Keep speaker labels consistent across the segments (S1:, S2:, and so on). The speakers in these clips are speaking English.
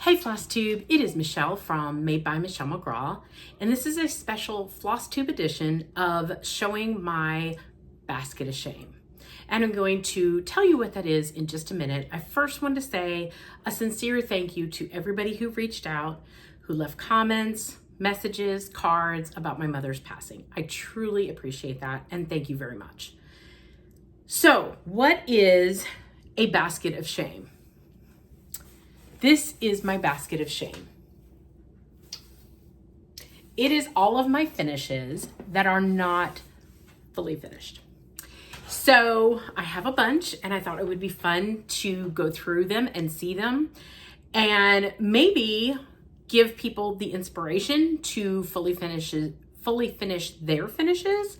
S1: Hey Flosstube, it is Michelle from Made by Michelle McGraw, and this is a special Flosstube edition of showing my basket of shame. And I'm going to tell you what that is in just a minute. I first want to say a sincere thank you to everybody who reached out, who left comments, messages, cards about my mother's passing. I truly appreciate that, and thank you very much. So, what is a basket of shame? This is my basket of shame. It is all of my finishes that are not fully finished. So I have a bunch and I thought it would be fun to go through them and see them and maybe give people the inspiration to fully finish their finishes,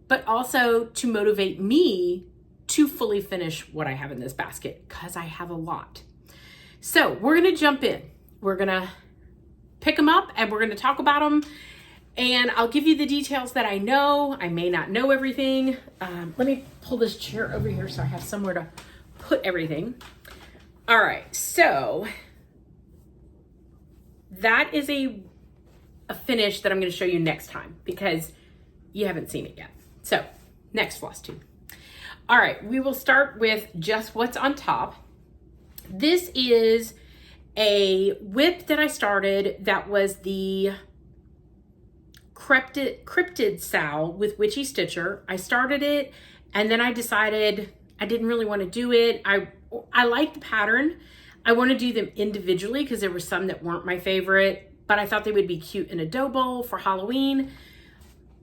S1: but also to motivate me to fully finish what I have in this basket, because I have a lot. So we're gonna jump in. We're gonna pick them up and we're gonna talk about them, and I'll give you the details that I know. I may not know everything. Let me pull this chair over here so I have somewhere to put everything. All right, so that is a finish that I'm gonna show you next time because you haven't seen it yet. So next Flosstube. All right, we will start with just what's on top. This is a whip that I started that was the cryptid sow with Witchy Stitcher. I started it and then I decided I didn't really want to do it. I like the pattern. I want to do them individually because there were some that weren't my favorite, but I thought they would be cute in a dough bowl for Halloween.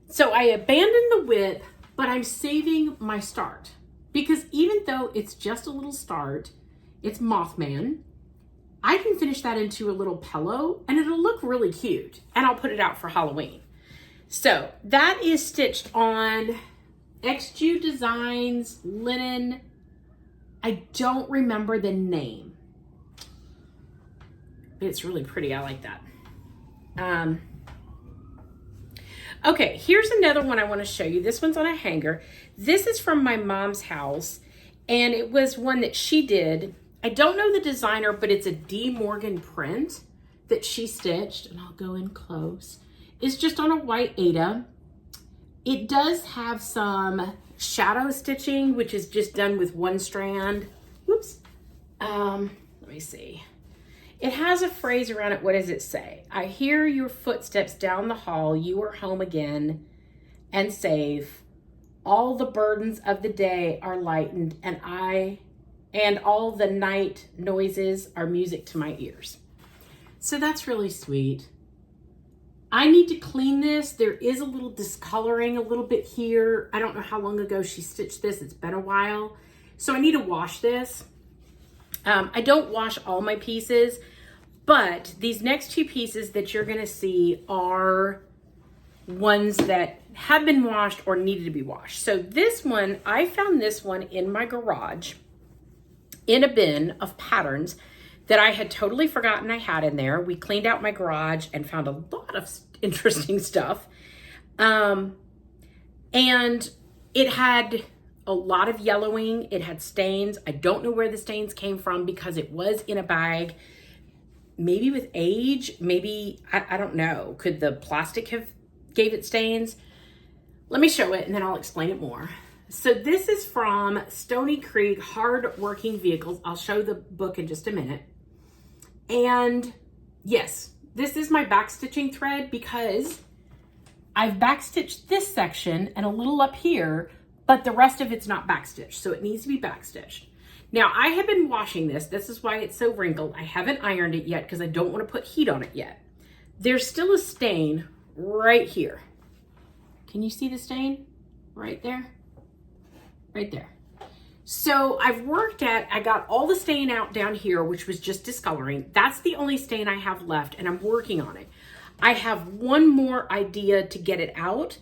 S1: So I abandoned the whip, but I'm saving my start because even though it's just a little start, it's Mothman, I can finish that into a little pillow and it'll look really cute, and I'll put it out for Halloween. So that is stitched on XJU Designs linen. I don't remember the name, but it's really pretty. I like that. Okay, here's another one I want to show you. This one's on a hanger. This is from my mom's house, and it was one that she did. I don't know the designer, but it's a D. Morgan print that she stitched, and I'll go in close. It's just on a white Aida. It does have some shadow stitching, which is just done with one strand. Whoops. Let me see. It has a phrase around it. What does it say? I hear your footsteps down the hall. You are home again and safe. All the burdens of the day are lightened, and all the night noises are music to my ears. So that's really sweet. I need to clean this. There is a little discoloring a little bit here. I don't know how long ago she stitched this. It's been a while. So I need to wash this. I don't wash all my pieces, but these next two pieces that you're gonna see are ones that have been washed or needed to be washed. So this one, I found this one in my garage in a bin of patterns that I had totally forgotten I had in there. We cleaned out my garage and found a lot of interesting stuff. And it had a lot of yellowing. It had stains. I don't know where the stains came from because it was in a bag, maybe with age, maybe, I don't know. Could the plastic have gave it stains? Let me show it and then I'll explain it more. So this is from Stony Creek Hard Working Vehicles. I'll show the book in just a minute. And yes, this is my backstitching thread because I've backstitched this section and a little up here, but the rest of it's not backstitched, so it needs to be backstitched. Now I have been washing this. This is why it's so wrinkled. I haven't ironed it yet because I don't want to put heat on it yet. There's still a stain right here. Can you see the stain right there? Right there. So I got all the stain out down here, which was just discoloring. That's the only stain I have left, and I'm working on it. I have one more idea to get it out.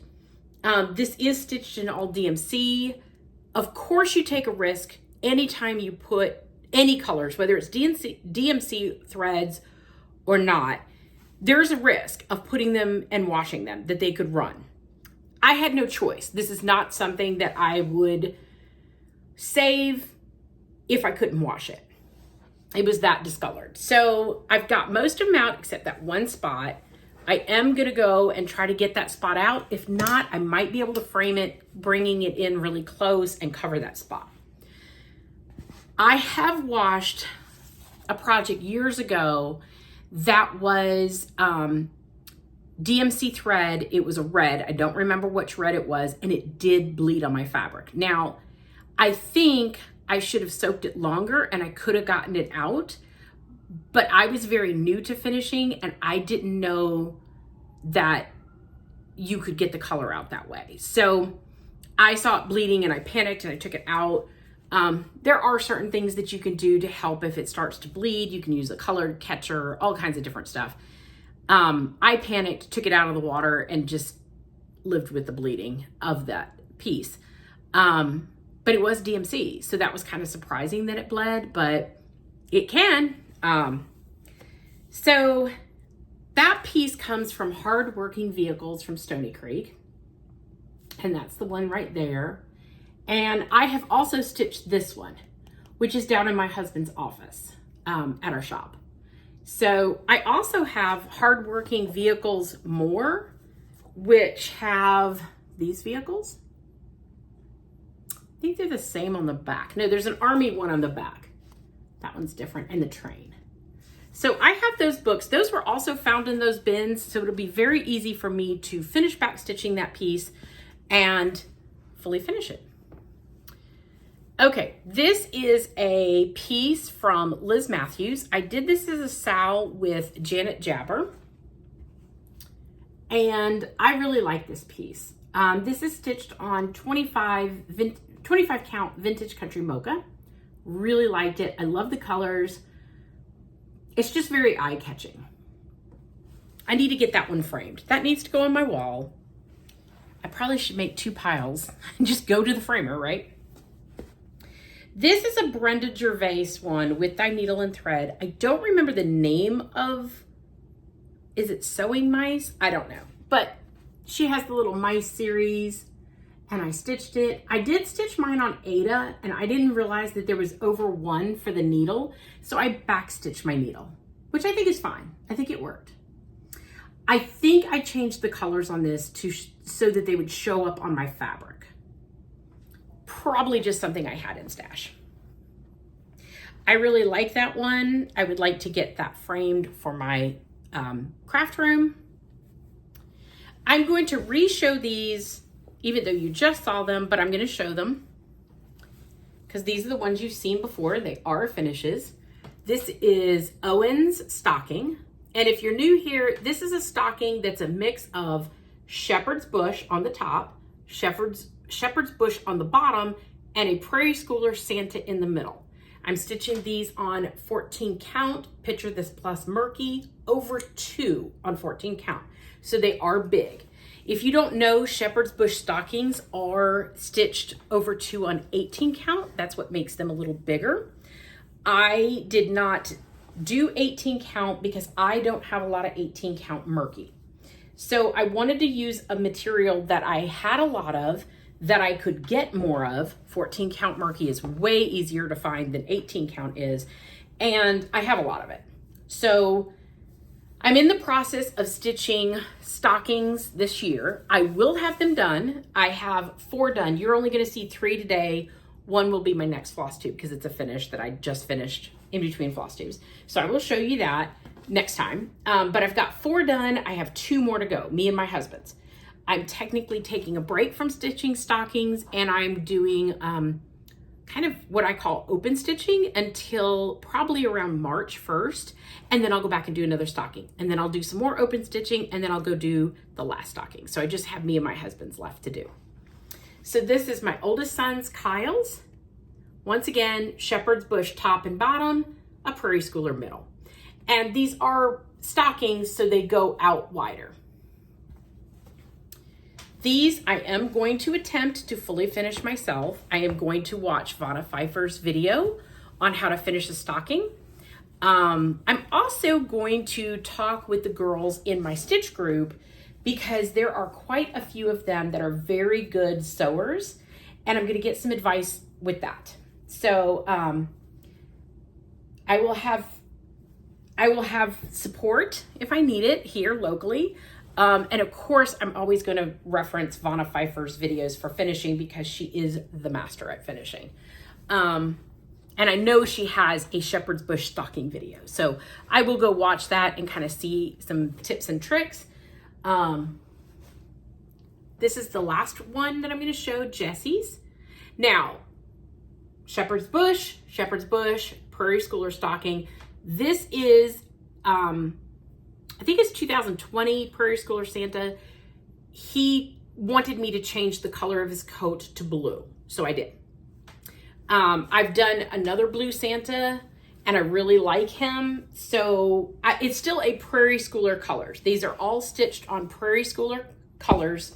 S1: This is stitched in all DMC. Of course, you take a risk anytime you put any colors, whether it's DMC threads or not. There's a risk of putting them and washing them, that they could run. I had no choice. This is not something that I would save if I couldn't wash it. it was that discolored. So I've got most of them out except that one spot. I am gonna go and try to get that spot out. If not, I might be able to frame it, bringing it in really close and cover that spot. I have washed a project years ago that was DMC thread. It was a red. I don't remember which red it was, and it did bleed on my fabric. Now, I think I should have soaked it longer and I could have gotten it out, but I was very new to finishing and I didn't know that you could get the color out that way. So I saw it bleeding and I panicked and I took it out. There are certain things that you can do to help if it starts to bleed. You can use a colored catcher, all kinds of different stuff. I panicked, took it out of the water, and just lived with the bleeding of that piece. But it was DMC, so that was kind of surprising that it bled, but it can. So that piece comes from Hardworking Vehicles from Stony Creek, and that's the one right there. And I have also stitched this one, which is down in my husband's office at our shop. So I also have Hardworking Vehicles More, which have these vehicles. I think they're the same on the back. No, there's an Army one on the back. That one's different, and the train. So I have those books. Those were also found in those bins, so it'll be very easy for me to finish back stitching that piece and fully finish it. Okay, this is a piece from Liz Matthews. I did this as a SAL with Janet Jabber, and I really like this piece. This is stitched on 25 count vintage country mocha. Really liked it. I love the colors. It's just very eye-catching. I need to get that one framed. That needs to go on my wall. I probably should make 2 piles and just go to the framer, right? This is a Brenda Gervais one with Thy Needle and Thread. I don't remember the name of, is it Sewing Mice? I don't know. But she has the little mice series, and I stitched it. I did stitch mine on Ada, and I didn't realize that there was over 1 for the needle, so I backstitched my needle, which I think is fine. I think it worked. I think I changed the colors on this so that they would show up on my fabric. Probably just something I had in stash. I really like that one. I would like to get that framed for my craft room. I'm going to re-show these, even though you just saw them, but I'm going to show them because these are the ones you've seen before. They are finishes. This is Owen's stocking. And if you're new here, this is a stocking that's a mix of shepherd's bush on the top, shepherd's bush on the bottom, and a Prairie Schooler Santa in the middle. I'm stitching these on 14 count, picture this plus murky, over 2 on 14 count. So they are big. If you don't know, shepherd's bush stockings are stitched over 2 on 18 count. That's what makes them a little bigger. I did not do 18 count because I don't have a lot of 18 count murky. So I wanted to use a material that I had a lot of, that I could get more of. 14 count murky is way easier to find than 18 count is, and I have a lot of it. So I'm in the process of stitching stockings this year. I will have them done. I have 4 done. You're only going to see 3 today. 1 will be my next floss tube because it's a finish that I just finished in between floss tubes. So I will show you that next time. But I've got 4 done. I have 2 more to go, me and my husband's. I'm technically taking a break from stitching stockings, and I'm doing kind of what I call open stitching until probably around March 1st. And then I'll go back and do another stocking. And then I'll do some more open stitching, and then I'll go do the last stocking. So I just have me and my husband's left to do. So this is my oldest son's, Kyle's. Once again, shepherd's bush top and bottom, a Prairie Schooler middle. And these are stockings, so they go out wider. These I am going to attempt to fully finish myself. I am going to watch Vanna Pfeiffer's video on how to finish a stocking. I'm also going to talk with the girls in my stitch group because there are quite a few of them that are very good sewers, and I'm going to get some advice with that. So I will have support if I need it here locally. And of course, I'm always going to reference Vonna Pfeiffer's videos for finishing because she is the master at finishing. And I know she has a shepherd's bush stocking video. So I will go watch that and kind of see some tips and tricks. This is the last one that I'm going to show, Jessie's. Now, shepherd's bush, prairie schooler stocking. This is, I think it's 2020 Prairie Schooler Santa. He wanted me to change the color of his coat to blue, so I did. I've done another blue Santa, and I really like him. So it's still a Prairie Schooler colors. These are all stitched on Prairie Schooler colors,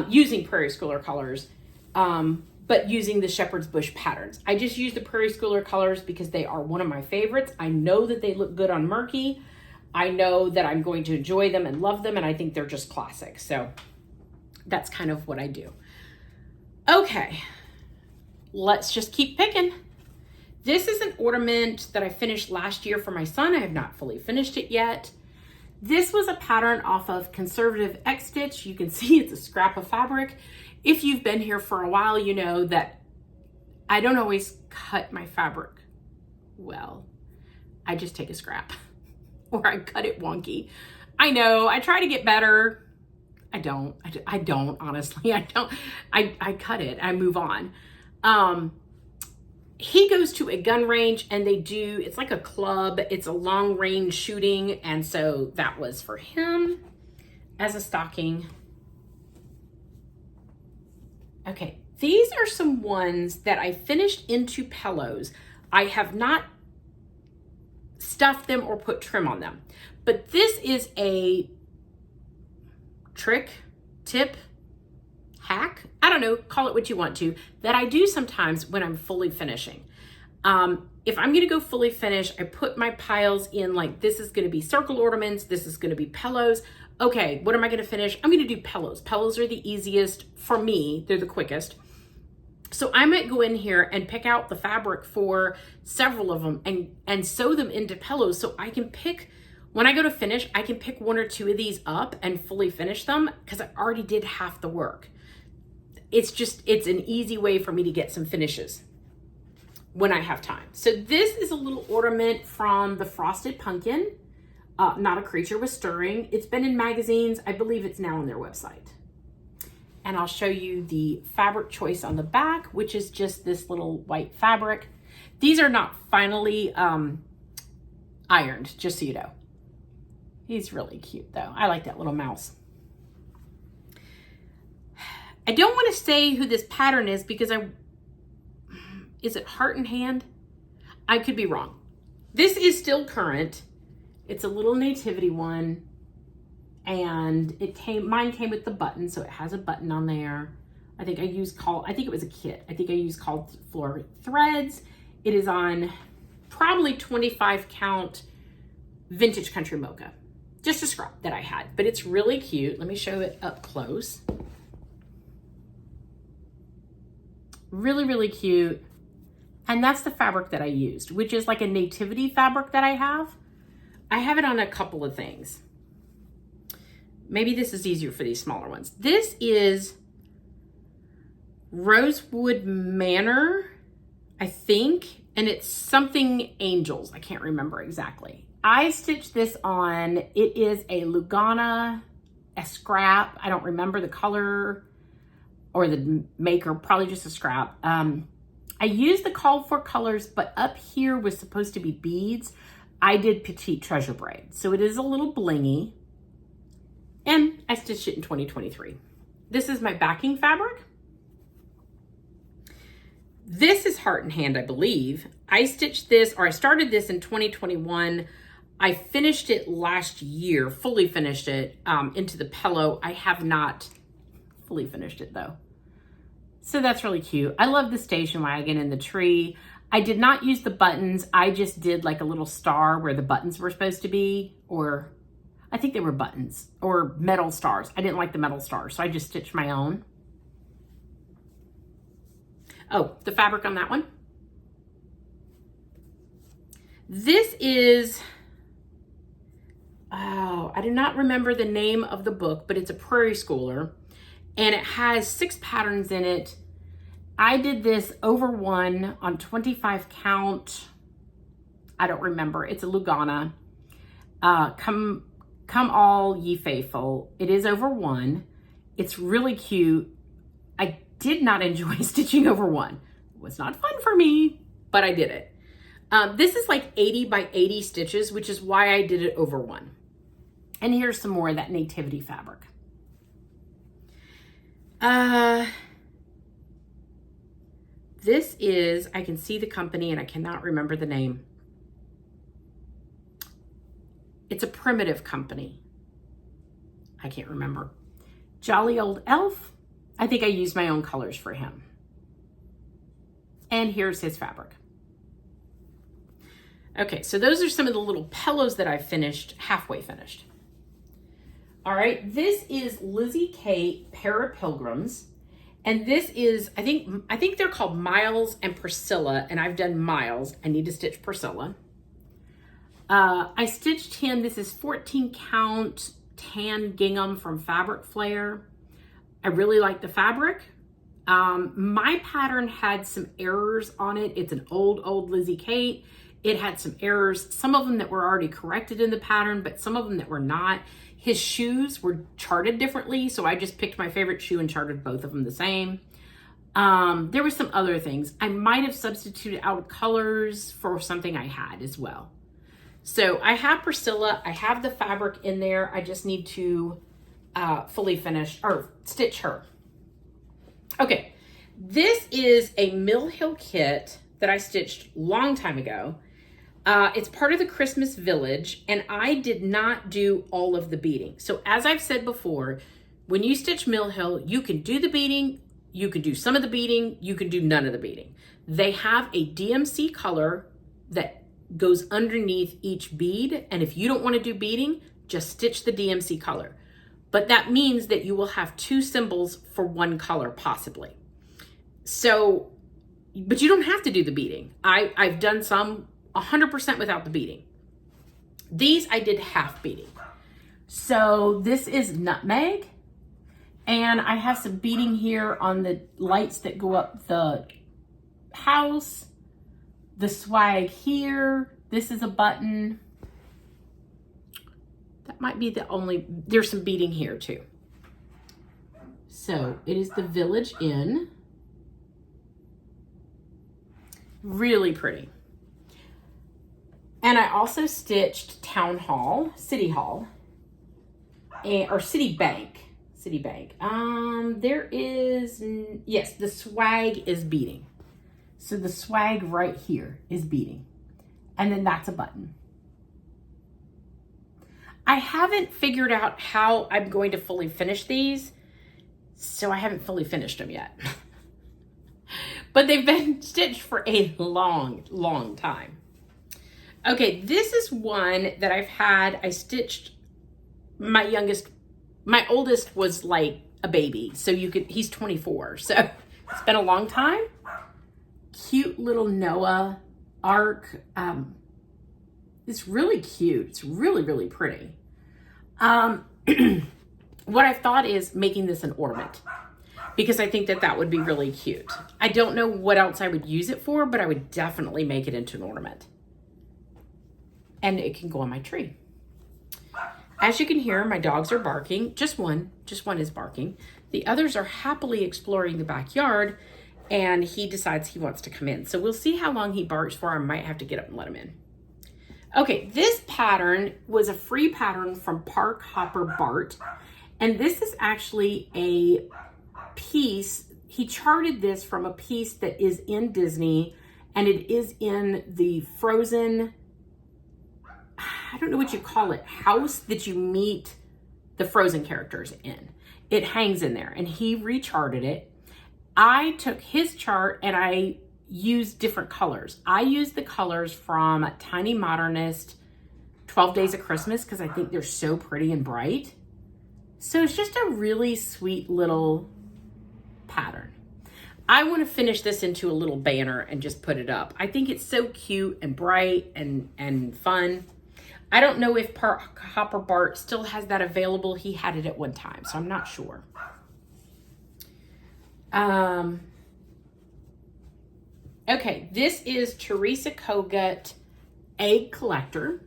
S1: using Prairie Schooler colors, but using the shepherd's bush patterns. I just use the Prairie Schooler colors because they are one of my favorites. I know that they look good on Murky. I know that I'm going to enjoy them and love them, and I think they're just classic. So that's kind of what I do. Okay, let's just keep picking. This is an ornament that I finished last year for my son. I have not fully finished it yet. This was a pattern off of Conservative X Stitch. You can see it's a scrap of fabric. If you've been here for a while, you know that I don't always cut my fabric well. I just take a scrap or I cut it wonky. I know, I try to get better. I don't, honestly, I don't. I cut it, I move on. He goes to a gun range and they do, it's like a club, it's a long range shooting. And so that was for him as a stocking. Okay, these are some ones that I finished into pillows. I have not stuffed them or put trim on them, but this is a trick, tip, hack, I don't know, call it what you want to, that I do sometimes when I'm fully finishing. If I'm gonna go fully finish, I put my piles in like, this is gonna be circle ornaments, this is gonna be pillows. Okay, what am I gonna finish? I'm gonna do pillows. Pillows are the easiest for me, they're the quickest. So I might go in here and pick out the fabric for several of them and sew them into pillows so I can pick, when I go to finish, I can pick one or two of these up and fully finish them because I already did half the work. It's an easy way for me to get some finishes when I have time. So this is a little ornament from the Frosted Pumpkin, Not a Creature Was Stirring. It's been in magazines. I believe it's now on their website. And I'll show you the fabric choice on the back, which is just this little white fabric. These are not finally ironed, just so you know. He's really cute though. I like that little mouse. I don't want to say who this pattern is because is it Heart and Hand? I could be wrong. This is still current. It's a little nativity one. And mine came with the button, so it has a button on there. I think it was a kit. I think I used called Floor Threads. It is on probably 25 count vintage country mocha. Just a scrap that I had, but it's really cute. Let me show it up close. Really, really cute. And that's the fabric that I used, which is like a nativity fabric that I have. I have it on a couple of things. Maybe this is easier for these smaller ones. This is Rosewood Manor, I think, and it's something angels. I can't remember exactly. I stitched this on, it is a Lugana, a scrap. I don't remember the color or the maker, probably just a scrap. I used the called for colors, but up here was supposed to be beads. I did Petite Treasure Braid. So it is a little blingy. And I stitched it in 2023. This is my backing fabric. This is Heart and Hand, I believe. I stitched this, or I started this in 2021. I finished it last year, fully finished it into the pillow. I have not fully finished it though. So that's really cute. I love the station wagon and the tree. I did not use the buttons. I just did like a little star where the buttons were supposed to be, or I think they were buttons or metal stars. I didn't like the metal stars, so I just stitched my own. Oh, the fabric on that one. This is, oh, I do not remember the name of the book, but it's a Prairie Schooler, and it has 6 patterns in it. I did this over 1 on 25 count. I don't remember. It's a Lugana. Come all ye faithful. It is over 1. It's really cute. I did not enjoy stitching over 1. It was not fun for me, but I did it. This is like 80 by 80 stitches, which is why I did it over 1. And here's some more of that nativity fabric. This is, I can see the company and I cannot remember the name. It's a primitive company. I can't remember. Jolly Old Elf. I think I used my own colors for him. And here's his fabric. Okay, so those are some of the little pillows that I finished, halfway finished. All right, this is Lizzie Kate Pilgrims. And this is, I think they're called Miles and Priscilla, and I've done Miles. I need to stitch Priscilla. I stitched him, this is 14 count tan gingham from Fabric Flare. I really like the fabric. My pattern had some errors on it. It's an old Lizzie Kate. It had some errors, some of them that were already corrected in the pattern, but some of them that were not. His shoes were charted differently, so I just picked my favorite shoe and charted both of them the same. There were some other things. I might have substituted out colors for something I had as well. So I have Priscilla, I have the fabric in there. I just need to fully finish or stitch her. Okay, this is a Mill Hill kit that I stitched a long time ago. It's part of the Christmas Village, and I did not do all of the beading. So as I've said before, when you stitch Mill Hill, you can do the beading, you can do some of the beading, you can do none of the beading. They have a DMC color that goes underneath each bead, and if you don't want to do beading, just stitch the DMC color. But that means that you will have 2 symbols for 1 color, possibly. So, but you don't have to do the beading. I've done some 100% without the beading. These I did half beading. So this is Nutmeg, and I have some beading here on the lights that go up the house, the swag here. This is a button. That might be the only, there's some beading here too. So it is the Village Inn. Really pretty. And I also stitched Town Hall, City Hall, or City Bank. There is, yes, the swag is beading. So the swag right here is beading. And then that's a button. I haven't figured out how I'm going to fully finish these, so I haven't fully finished them yet. But they've been stitched for a long time. Okay, this is one that I've had. I stitched my oldest was like a baby, so he's 24, so it's been a long time. Cute little Noah arc. It's really cute. It's really pretty. What I thought is making this an ornament, because I think that would be really cute. I don't know what else I would use it for, but I would definitely make it into an ornament. And it can go on my tree. As you can hear, my dogs are barking. Just one is barking. The others are happily exploring the backyard, and he decides he wants to come in. So we'll see how long he barks for. I might have to get up and let him in. Okay, this pattern was a free pattern from Park Hopper Bart, and this is actually a piece. He charted this from a piece that is in Disney, and it is in the Frozen, I don't know what you call it, house that you meet the Frozen characters in. It hangs in there, and he recharted it. I took his chart and I used different colors. I used the colors from Tiny Modernist 12 Days of Christmas because I think they're so pretty and bright. So it's just a really sweet little pattern. I want to finish this into a little banner and just put it up. I think it's so cute and bright and fun. I don't know if Hopper Bart still has that available. He had it at one time, so I'm not sure. Okay, this is Teresa Kogut Egg Collector.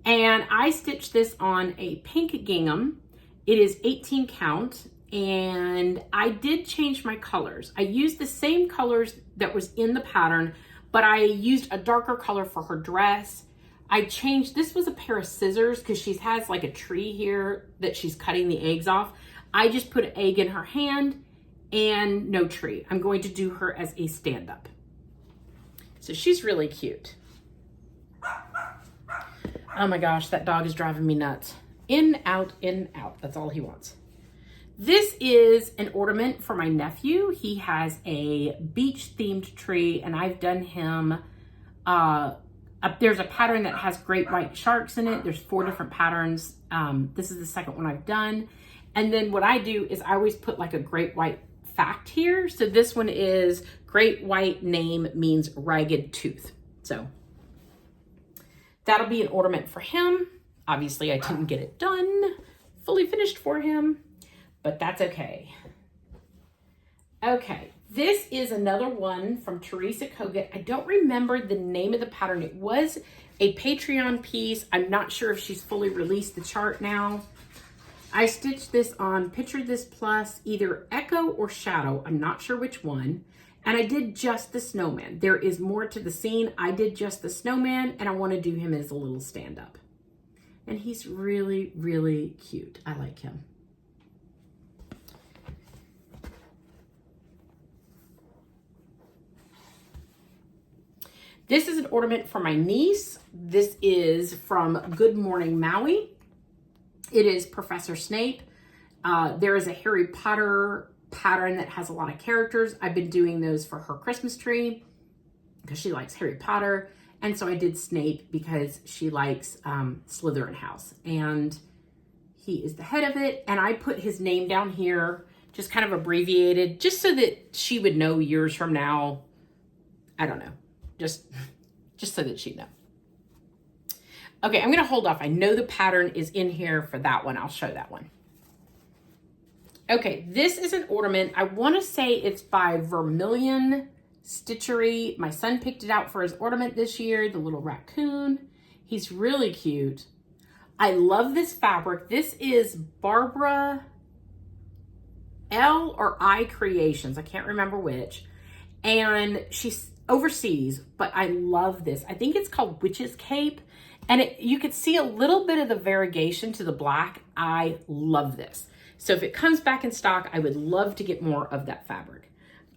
S1: And I stitched this on a pink gingham. It is 18 count. And I did change my colors. I used the same colors that was in the pattern, but I used a darker color for her dress. I changed, this was a pair of scissors because she has like a tree here that she's cutting the eggs off. I just put an egg in her hand and no tree. I'm going to do her as a stand-up. So she's really cute. Oh my gosh, that dog is driving me nuts. In, out, that's all he wants. This is an ornament for my nephew. He has a beach themed tree and I've done him, there's a pattern that has great white sharks in it. There's 4 different patterns. This is the second one I've done. And then what I do is I always put like a great white fact here. So this one is great white name means ragged tooth. So that'll be an ornament for him. Obviously I didn't get it done, fully finished for him. But that's okay. Okay, this is another one from Teresa Kogut. I don't remember the name of the pattern. It was a Patreon piece. I'm not sure if she's fully released the chart now. I stitched this on Picture This Plus, either Echo or Shadow. I'm not sure which one. And I did just the snowman. There is more to the scene. I did just the snowman and I want to do him as a little stand-up. And he's really, really cute. I like him. This is an ornament for my niece. This is from Good Morning Maui. It is Professor Snape. There is a Harry Potter pattern that has a lot of characters. I've been doing those for her Christmas tree because she likes Harry Potter. And so I did Snape because she likes Slytherin House. And he is the head of it. And I put his name down here, just kind of abbreviated, just so that she would know years from now. I don't know. Just so that she'd know. Okay, I'm gonna hold off. I know the pattern is in here for that one. I'll show that one. Okay, this is an ornament. I wanna say it's by Vermilion Stitchery. My son picked it out for his ornament this year, the little raccoon. He's really cute. I love this fabric. This is Barbara L or I Creations. I can't remember which. And she's overseas, but I love this. I think it's called Witch's Cape. And you could see a little bit of the variegation to the black. I love this. So if it comes back in stock, I would love to get more of that fabric.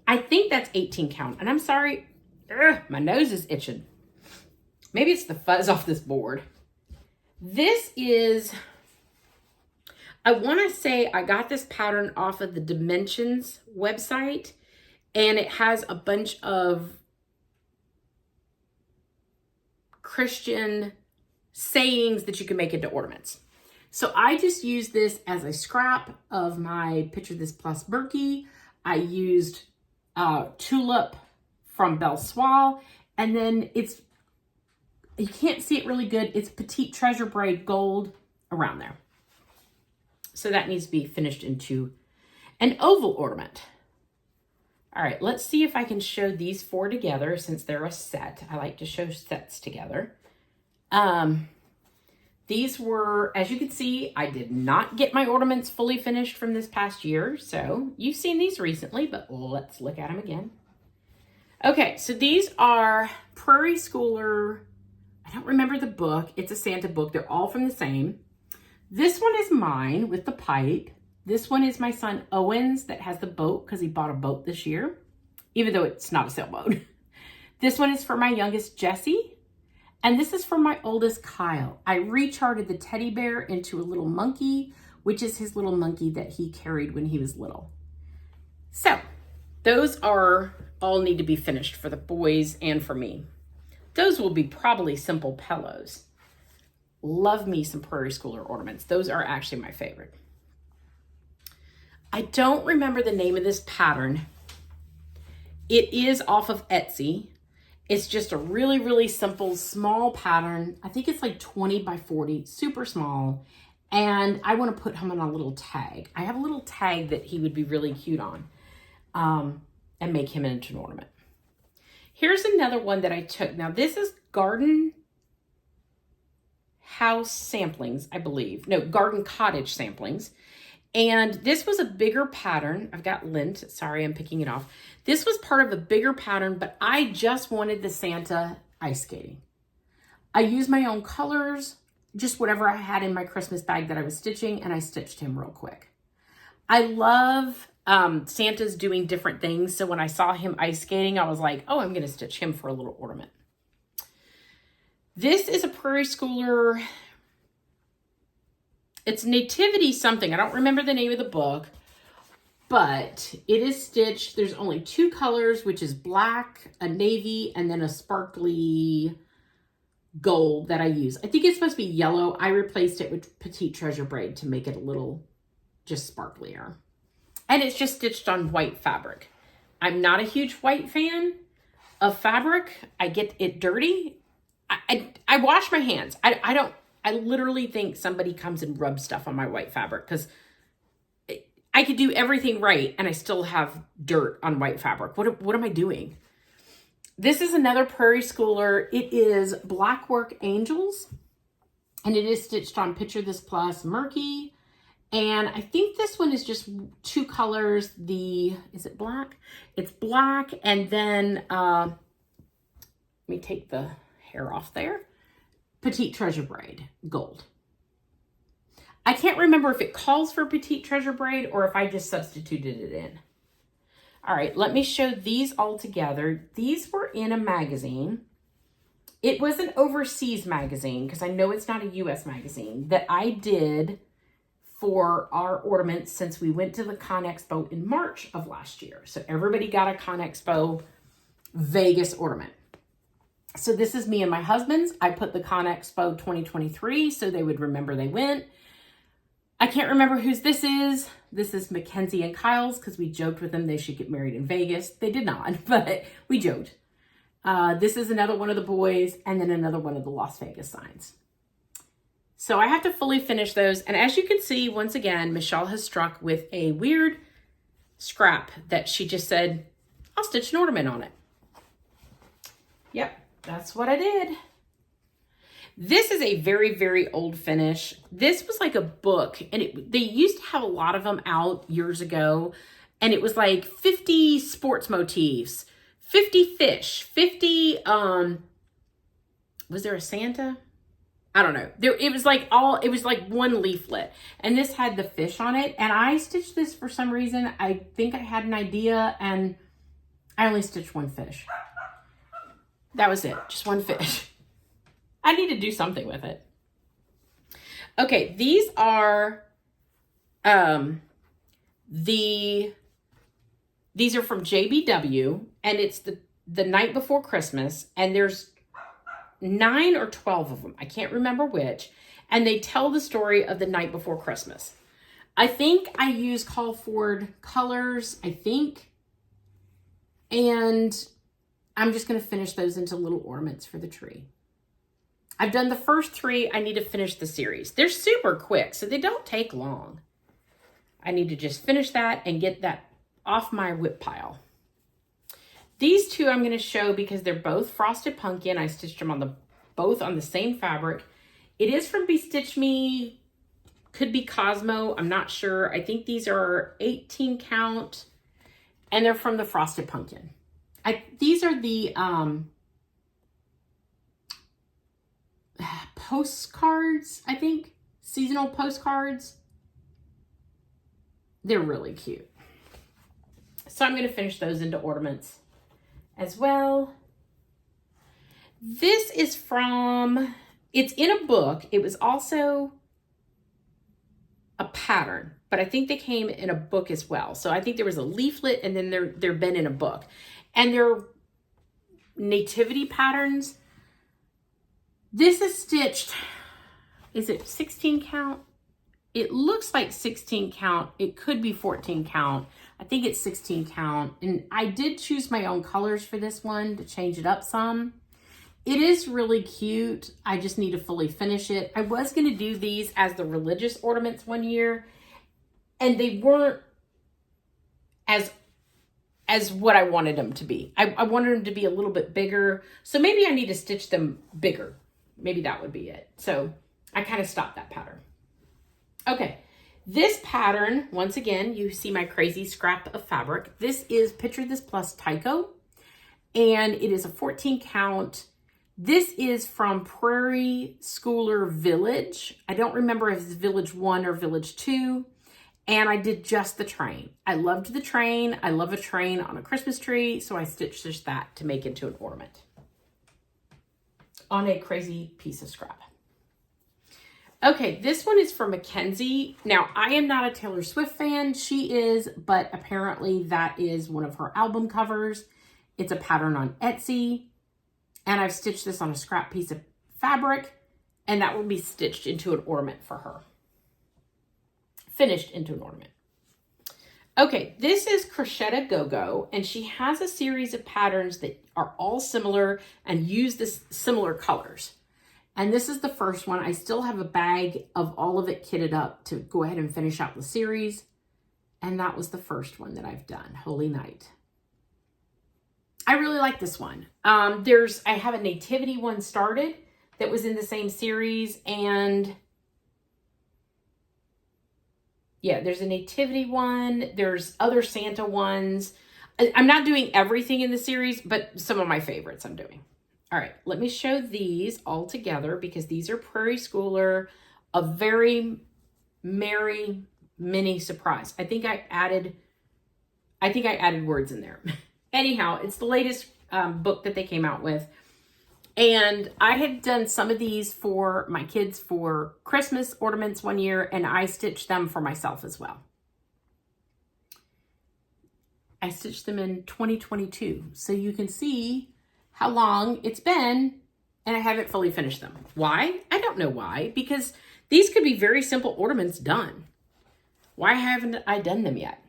S1: I think that's 18 count. And I'm sorry, my nose is itching. Maybe it's the fuzz off this board. This is, I want to say I got this pattern off of the Dimensions website. And it has a bunch of Christian sayings that you can make into ornaments. So I just used this as a scrap of my Picture This Plus Berkey. I used Tulip from Belle Soie. And then it's, you can't see it really good. It's Petite Treasure Braid Gold around there. So that needs to be finished into an oval ornament. All right, let's see if I can show these 4 together since they're a set. I like to show sets together. These were, as you can see, I did not get my ornaments fully finished from this past year. So you've seen these recently, but let's look at them again. Okay, so these are Prairie Schooler. I don't remember the book. It's a Santa book. They're all from the same. This one is mine with the pipe. This one is my son Owen's that has the boat because he bought a boat this year, even though it's not a sailboat. This one is for my youngest Jesse. And this is for my oldest Kyle. I recharted the teddy bear into a little monkey, which is his little monkey that he carried when he was little. So those are all need to be finished for the boys and for me. Those will be probably simple pillows. Love me some Prairie Schooler ornaments. Those are actually my favorite. I don't remember the name of this pattern. It is off of Etsy. It's just a really, really simple, small pattern. I think it's like 20 by 40, super small. And I want to put him on a little tag. I have a little tag that he would be really cute on, and make him into an ornament. Here's another one that I took. Now this is Garden House Samplings, I believe. No, Garden Cottage Samplings. And this was a bigger pattern. I've got lint. Sorry, I'm picking it off. This was part of a bigger pattern, but I just wanted the Santa ice skating. I used my own colors, just whatever I had in my Christmas bag that I was stitching, and I stitched him real quick. I love Santa's doing different things. So when I saw him ice skating, I was like, oh, I'm going to stitch him for a little ornament. This is a Prairie Schooler. It's Nativity something. I don't remember the name of the book, but it is stitched. There's only 2 colors, which is black, a navy, and then a sparkly gold that I use. I think it's supposed to be yellow. I replaced it with Petite Treasure braid to make it a little just sparklier. And it's just stitched on white fabric. I'm not a huge white fan of fabric. I get it dirty. I wash my hands. I literally think somebody comes and rubs stuff on my white fabric, because I could do everything right and I still have dirt on white fabric. What am I doing? This is another Prairie Schooler. It is Blackwork Angels, and it is stitched on Picture This Plus Murky. And I think this one is just 2 colors. Is it black? It's black. And then, let me take the hair off there. Petite Treasure braid, gold. I can't remember if it calls for Petite Treasure braid or if I just substituted it in. All right, let me show these all together. These were in a magazine. It was an overseas magazine, because I know it's not a US magazine, that I did for our ornaments since we went to the Con Expo in March of last year. So everybody got a Con Expo Vegas ornament. So this is me and my husband's. I put the Con Expo 2023 so they would remember they went. I can't remember whose this is. This is Mackenzie and Kyle's, because we joked with them they should get married in Vegas. They did not, but we joked. This is another one of the boys, and then another one of the Las Vegas signs. So I have to fully finish those. And as you can see, once again, Michelle has struck with a weird scrap that she just said, I'll stitch an ornament on it. Yep, that's what I did. This is a very, very old finish. This was like a book, and they used to have a lot of them out years ago. And it was like 50 sports motifs, 50 fish, 50, was there a Santa? I don't know. It was like one leaflet, and this had the fish on it. And I stitched this for some reason. I think I had an idea, and I only stitched one fish. That was it, just one fish. I need to do something with it. Okay, these are these are from JBW, and it's the night before Christmas, and there's 9 or 12 of them. I can't remember which. And they tell the story of the night before Christmas. I think I use Call Ford colors, and I'm just going to finish those into little ornaments for the tree. I've done the first 3. I need to finish the series. They're super quick, so they don't take long. I need to just finish that and get that off my whip pile. These 2 I'm going to show because they're both Frosted Pumpkin. I stitched them both on the same fabric. It is from Bestitch Me. Could be Cosmo. I'm not sure. I think these are 18 count, and they're from the Frosted Pumpkin. These are the postcards, I think. Seasonal postcards. They're really cute. So I'm going to finish those into ornaments as well. This is it's in a book. It was also a pattern, but I think they came in a book as well. So I think there was a leaflet, and then they're been in a book. And they're nativity patterns. This is stitched, is it 16 count? It looks like 16 count. It could be 14 count. I think it's 16 count. And I did choose my own colors for this one to change it up some. It is really cute. I just need to fully finish it. I was going to do these as the religious ornaments one year, and they weren't as what I wanted them to be. I wanted them to be a little bit bigger. So maybe I need to stitch them bigger. Maybe that would be it. So I kind of stopped that pattern. Okay. This pattern, once again, you see my crazy scrap of fabric. This is Picture This Plus Tyco, and it is a 14 count. This is from Prairie Schooler Village. I don't remember if it's Village 1 or Village 2. And I did just the train. I loved the train. I love a train on a Christmas tree. So I stitched just that to make into an ornament on a crazy piece of scrap. Okay, this one is for Mackenzie. Now, I am not a Taylor Swift fan. She is, but apparently that is one of her album covers. It's a pattern on Etsy. And I've stitched this on a scrap piece of fabric, and that will be stitched into an ornament for her. Finished into an ornament. Okay, this is Crochetta Go-Go, and she has a series of patterns that are all similar and use this similar colors. And this is the first one. I still have a bag of all of it kitted up to go ahead and finish out the series. And that was the first one that I've done, Holy Night. I really like this one. I have a nativity one started that was in the same series, and yeah, there's a nativity one. There's other Santa ones. I'm not doing everything in the series, but some of my favorites I'm doing. All right, let me show these all together because these are Prairie Schooler, a very merry mini surprise. I think I added words in there. Anyhow, it's the latest book that they came out with. And I had done some of these for my kids for Christmas ornaments one year, and I stitched them for myself as well. I stitched them in 2022. So you can see how long it's been, and I haven't fully finished them. Why? I don't know why, because these could be very simple ornaments done. Why haven't I done them yet?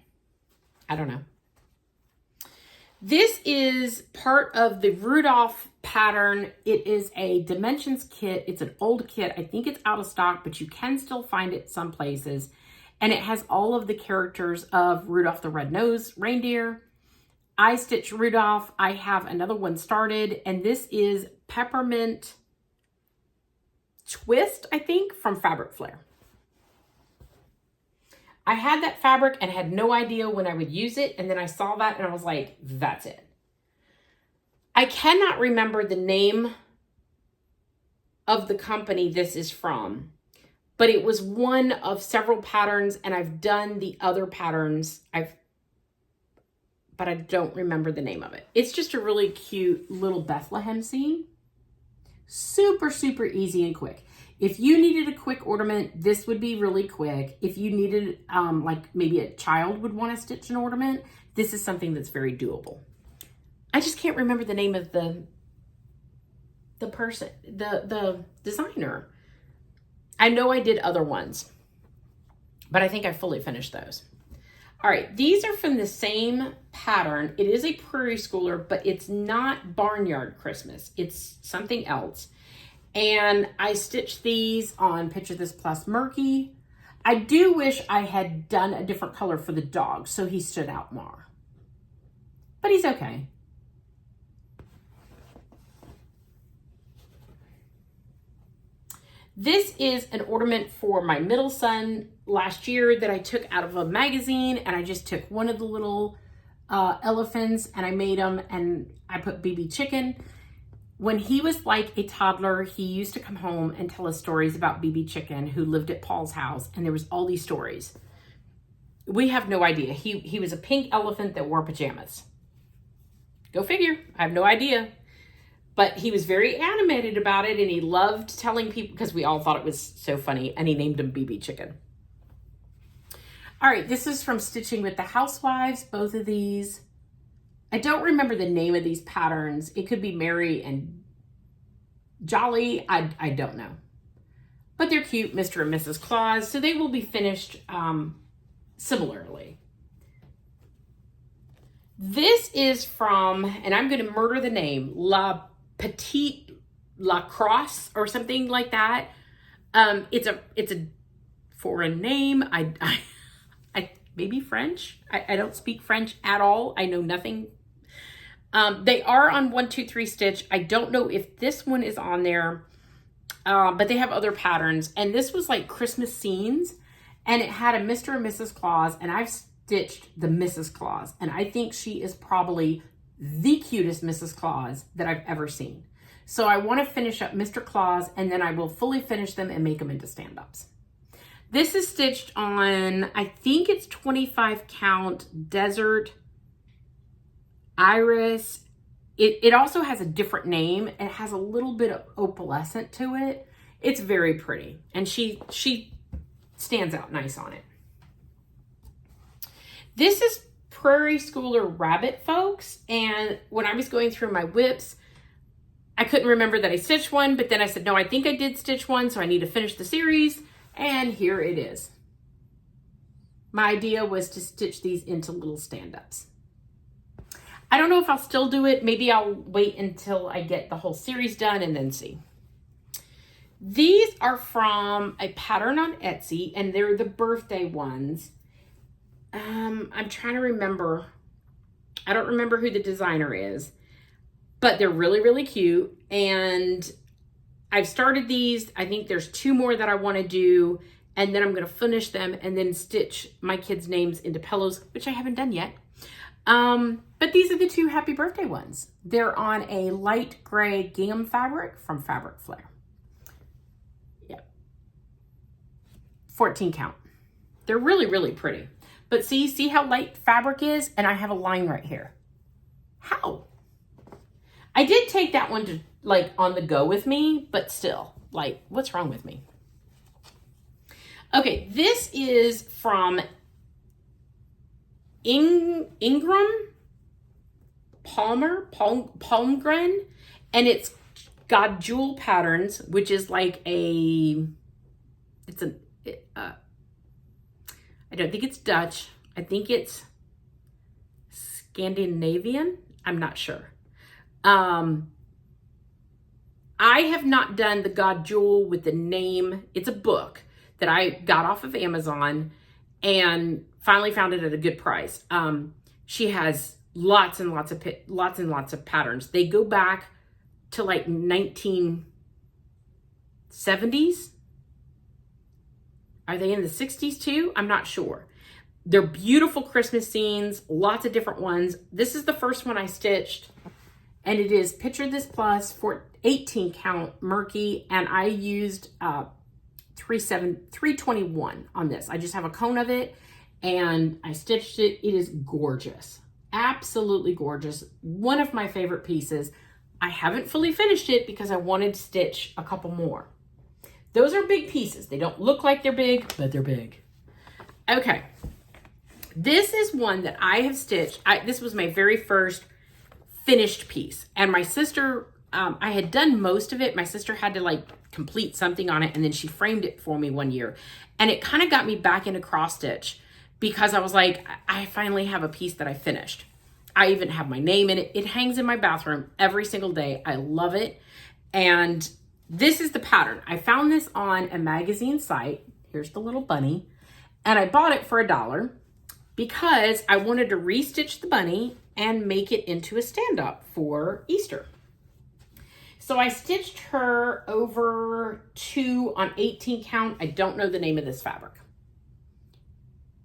S1: I don't know. This is part of the Rudolph pattern. It is a dimensions kit. It's an old kit. I think it's out of stock, but you can still find it some places. And it has all of the characters of Rudolph the Red-Nosed Reindeer. I stitched Rudolph. I have another one started, and this is Peppermint Twist, I think, from Fabric Flair. I had that fabric and had no idea when I would use it. And then I saw that and I was like, that's it. I cannot remember the name of the company this is from, but it was one of several patterns, and I've done the other patterns. But I don't remember the name of it. It's just a really cute little Bethlehem scene. Super, super easy and quick. If you needed a quick ornament, this would be really quick. If you needed, like maybe a child would want to stitch an ornament, this is something that's very doable. I just can't remember the name of the person, the designer. I know I did other ones, but I think I fully finished those. All right, these are from the same pattern. It is a Prairie Schooler, but it's not Barnyard Christmas. It's something else. And I stitched these on Picture This Plus Murky. I do wish I had done a different color for the dog so he stood out more. But he's okay. This is an ornament for my middle son last year that I took out of a magazine, and I just took one of the little elephants and I made them, and I put BB Chicken. When he was like a toddler, he used to come home and tell us stories about BB Chicken, who lived at Paul's house, and there was all these stories. We have no idea. He was a pink elephant that wore pajamas. Go figure. I have no idea. But he was very animated about it, and he loved telling people, because we all thought it was so funny, and he named him BB Chicken. All right, this is from Stitching with the Housewives, both of these. I don't remember the name of these patterns. It could be Merry and Jolly. I don't know. But they're cute, Mr. and Mrs. Claus. So they will be finished similarly. This is from, and I'm going to murder the name, La Petite La Crosse or something like that. It's a foreign name. I maybe French. I don't speak French at all. I know nothing. They are on 123 Stitch. I don't know if this one is on there, but they have other patterns. And this was like Christmas scenes, and it had a Mr. and Mrs. Claus, and I've stitched the Mrs. Claus, and I think she is probably the cutest Mrs. Claus that I've ever seen. So I want to finish up Mr. Claus, and then I will fully finish them and make them into stand-ups. This is stitched on, I think it's 25 count Desert Iris. It also has a different name. It has a little bit of opalescent to it. It's very pretty, and she stands out nice on it. This is Prairie Schooler Rabbit, folks, and when I was going through my whips, I couldn't remember that I stitched one, but then I said, no, I think I did stitch one, so I need to finish the series, and here it is. My idea was to stitch these into little stand-ups. I don't know if I'll still do it. Maybe I'll wait until I get the whole series done and then see. These are from a pattern on Etsy, and they're the birthday ones. I'm trying to remember. I don't remember who the designer is, but they're really, really cute. And I've started these. I think there's 2 more that I want to do, and then I'm going to finish them and then stitch my kids' names into pillows, which I haven't done yet. But these are the 2 happy birthday ones. They're on a light gray gingham fabric from Fabric Flair. Yep. 14 count. They're really, really pretty. But see how light fabric is? And I have a line right here. How? I did take that one to like on the go with me, but still, like, what's wrong with me? Okay, this is from Ingram Palmgren, and it's got jewel patterns, which is like I don't think it's Dutch. I think it's Scandinavian. I'm not sure. I have not done the God Jewel with the name. It's a book that I got off of Amazon and finally found it at a good price. She has lots and lots of patterns. They go back to like 1970s. Are they in the 60s too? I'm not sure. They're beautiful Christmas scenes, lots of different ones. This is the first one I stitched, and it is Picture This Plus for 18 count Murky, and I used 321 on this. I just have a cone of it, and I stitched it. It is gorgeous. Absolutely gorgeous. One of my favorite pieces. I haven't fully finished it because I wanted to stitch a couple more. Those are big pieces. They don't look like they're big, but they're big. Okay. This is one that I have stitched. This was my very first finished piece. And my sister, I had done most of it. My sister had to like complete something on it, and then she framed it for me one year. And it kind of got me back into cross stitch because I was like, I finally have a piece that I finished. I even have my name in it. It hangs in my bathroom every single day. I love it. And this is the pattern. I found this on a magazine site. Here's the little bunny. And I bought it for $1 because I wanted to restitch the bunny and make it into a stand-up for Easter. So I stitched her over 2 on 18 count. I don't know the name of this fabric.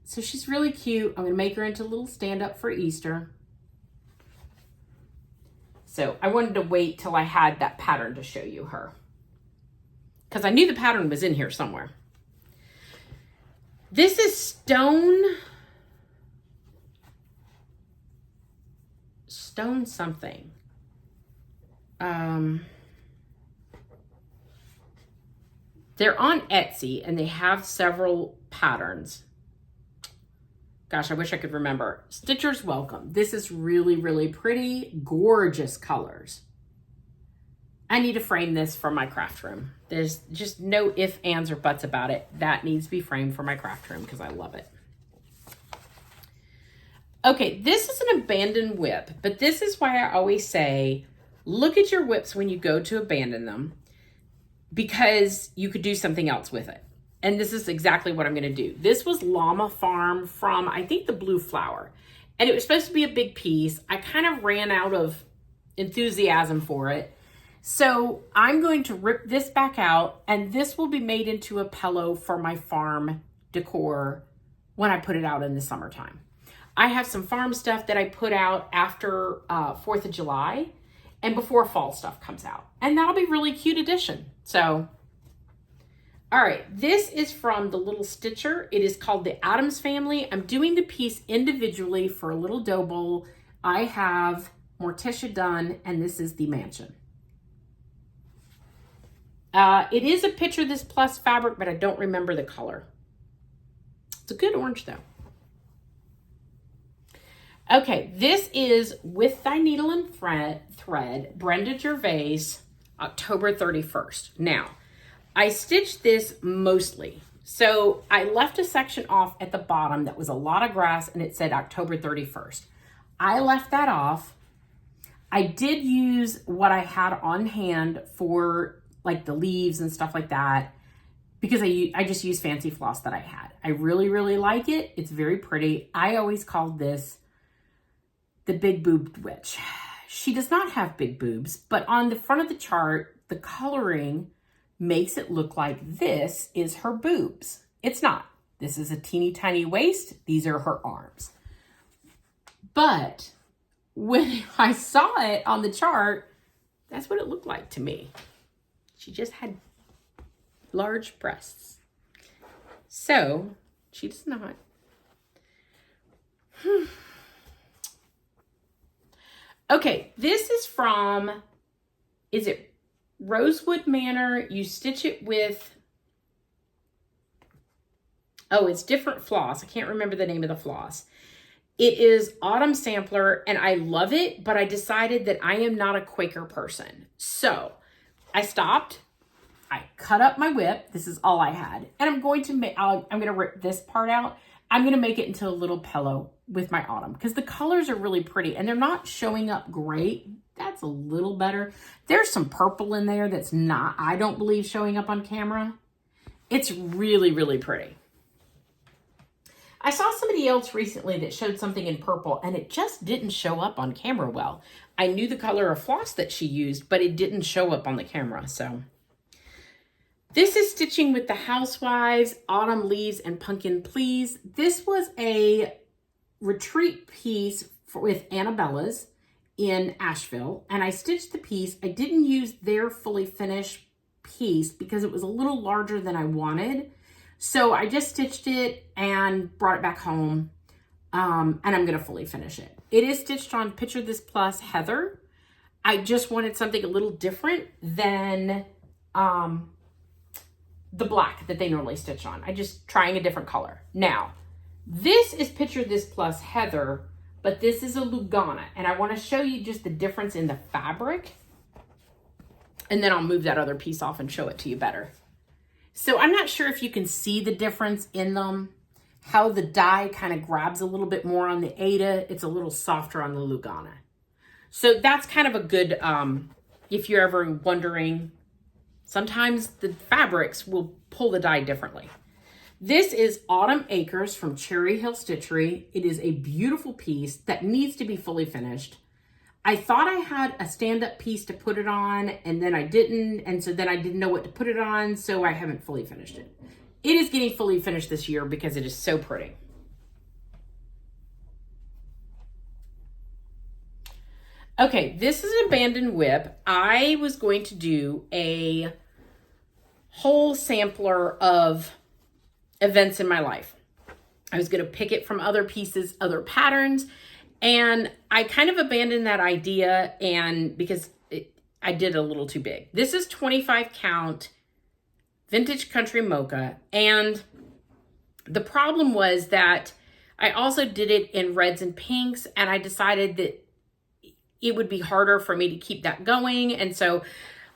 S1: So she's really cute. I'm going to make her into a little stand-up for Easter. So I wanted to wait till I had that pattern to show you her, because I knew the pattern was in here somewhere. This is Stone something. They're on Etsy, and they have several patterns. Gosh, I wish I could remember. Stitchers welcome. This is really, really pretty, gorgeous colors. I need to frame this for my craft room. There's just no ifs, ands, or buts about it. That needs to be framed for my craft room because I love it. Okay, this is an abandoned whip, but this is why I always say, look at your whips when you go to abandon them, because you could do something else with it. And this is exactly what I'm going to do. This was Llama Farm from, I think, the Blue Flower. And it was supposed to be a big piece. I kind of ran out of enthusiasm for it. So I'm going to rip this back out, and this will be made into a pillow for my farm decor when I put it out in the summertime. I have some farm stuff that I put out after 4th of July and before fall stuff comes out. And that'll be really cute addition. So, all right, this is from the Little Stitcher. It is called the Addams Family. I'm doing the piece individually for a little dough bowl. I have Morticia done, and this is the mansion. It is a Picture This Plus fabric, but I don't remember the color. It's a good orange though. Okay, this is With Thy Needle and Thread, Brenda Gervais, October 31st. Now, I stitched this mostly. So I left a section off at the bottom that was a lot of grass and it said October 31st. I left that off. I did use what I had on hand for like the leaves and stuff like that, because I just used fancy floss that I had. I really, really like it. It's very pretty. I always called this the Big Boobed Witch. She does not have big boobs, but on the front of the chart, the coloring makes it look like this is her boobs. It's not. This is a teeny tiny waist. These are her arms. But when I saw it on the chart, that's what it looked like to me. She just had large breasts. So she does not. Okay, this is from, is it Rosewood Manor? You stitch it with, oh, it's different floss. I can't remember the name of the floss. It is Autumn Sampler, and I love it, but I decided that I am not a Quaker person. So I stopped. I cut up my whip. This is all I had. And I'm going to make, I'm going to rip this part out. I'm going to make it into a little pillow with my Autumn because the colors are really pretty and they're not showing up great. That's a little better. There's some purple in there that's not, I don't believe, showing up on camera. It's really, really pretty. I saw somebody else recently that showed something in purple and it just didn't show up on camera well. I knew the color of floss that she used, but it didn't show up on the camera. So this is Stitching with the Housewives, Autumn Leaves and Pumpkin Please. This was a retreat piece with Annabella's in Asheville, and I stitched the piece. I didn't use their fully finished piece because it was a little larger than I wanted. So I just stitched it and brought it back home, and I'm going to fully finish it. It is stitched on Picture This Plus Heather. I just wanted something a little different than the black that they normally stitch on. I just trying a different color. Now, this is Picture This Plus Heather, but this is a Lugana, and I want to show you just the difference in the fabric, and then I'll move that other piece off and show it to you better. So I'm not sure if you can see the difference in them, how the dye kind of grabs a little bit more on the Ada. It's a little softer on the Lugana. So that's kind of a good, if you're ever wondering, sometimes the fabrics will pull the dye differently. This is Autumn Acres from Cherry Hill Stitchery. It is a beautiful piece that needs to be fully finished. I thought I had a stand-up piece to put it on, and then I didn't, and so then I didn't know what to put it on, so I haven't fully finished it. It is getting fully finished this year because it is so pretty. Okay, this is an abandoned whip. I was going to do a whole sampler of events in my life. I was going to pick it from other pieces, other patterns, and I kind of abandoned that idea and because I did a little too big. This is 25 count vintage country mocha, and the problem was that I also did it in reds and pinks, and I decided that it would be harder for me to keep that going. And so,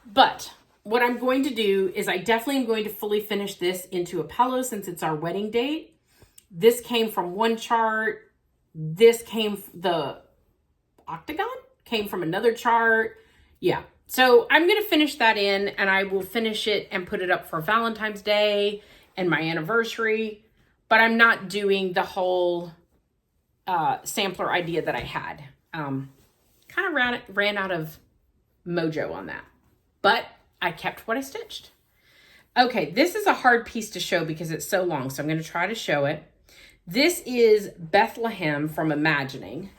S1: but what I'm going to do is I definitely am going to fully finish this into a pillow since it's our wedding date. This came from one chart. this the octagon came from another chart. Yeah. So I'm going to finish that in, and I will finish it and put it up for Valentine's Day and my anniversary. But I'm not doing the whole sampler idea that I had. Kind of ran out of mojo on that. But I kept what I stitched. Okay, this is a hard piece to show because it's so long, so I'm going to try to show it. This is Bethlehem from Imagining.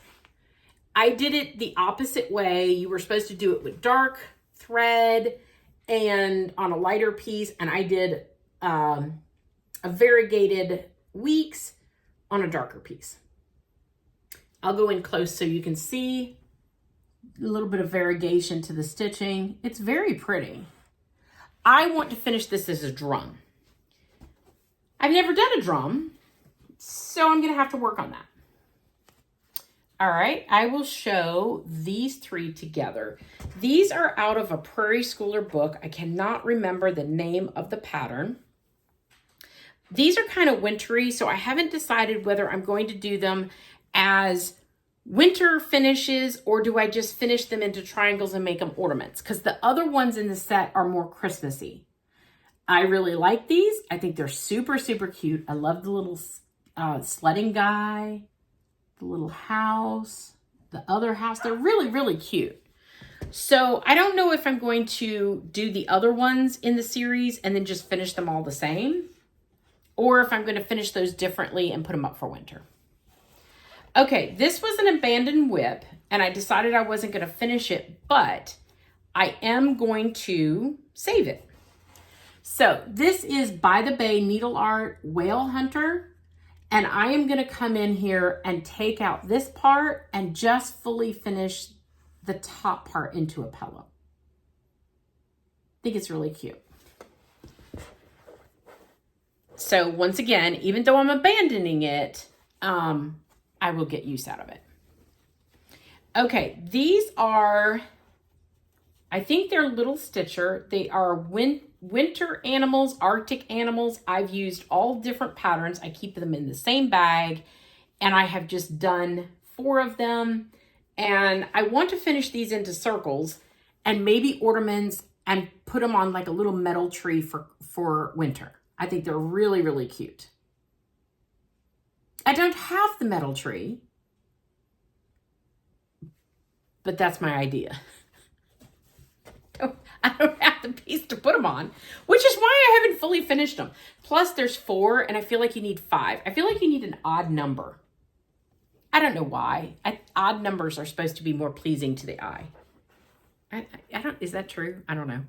S1: I did it the opposite way. You were supposed to do it with dark thread and on a lighter piece, and I did a variegated weeks on a darker piece. I'll go in close so you can see a little bit of variegation to the stitching. It's very pretty. I want to finish this as a drum. I've never done a drum, so I'm going to have to work on that. All right, I will show these three together. These are out of a Prairie Schooler book. I cannot remember the name of the pattern. These are kind of wintry, so I haven't decided whether I'm going to do them as winter finishes or do I just finish them into triangles and make them ornaments, because the other ones in the set are more Christmassy. I really like these. I think they're super, super cute. I love the little sledding guy, the little house, the other house. They're really, really cute. So I don't know if I'm going to do the other ones in the series and then just finish them all the same, or if I'm going to finish those differently and put them up for winter. Okay, this was an abandoned whip, and I decided I wasn't going to finish it, but I am going to save it. So this is By the Bay Needle Art Whale Hunter, and I am going to come in here and take out this part and just fully finish the top part into a pillow. I think it's really cute. So once again, even though I'm abandoning it, I will get use out of it. Okay, these are, I think they're Little Stitcher. They are winter animals, Arctic animals. I've used all different patterns. I keep them in the same bag, and I have just done 4 of them. And I want to finish these into circles and maybe ornaments and put them on like a little metal tree for winter. I think they're really, really cute. I don't have the metal tree, but that's my idea. I don't have the piece to put them on, which is why I haven't fully finished them. Plus there's 4 and I feel like you need 5. I feel like you need an odd number. I don't know why. Odd numbers are supposed to be more pleasing to the eye. Is that true? I don't know.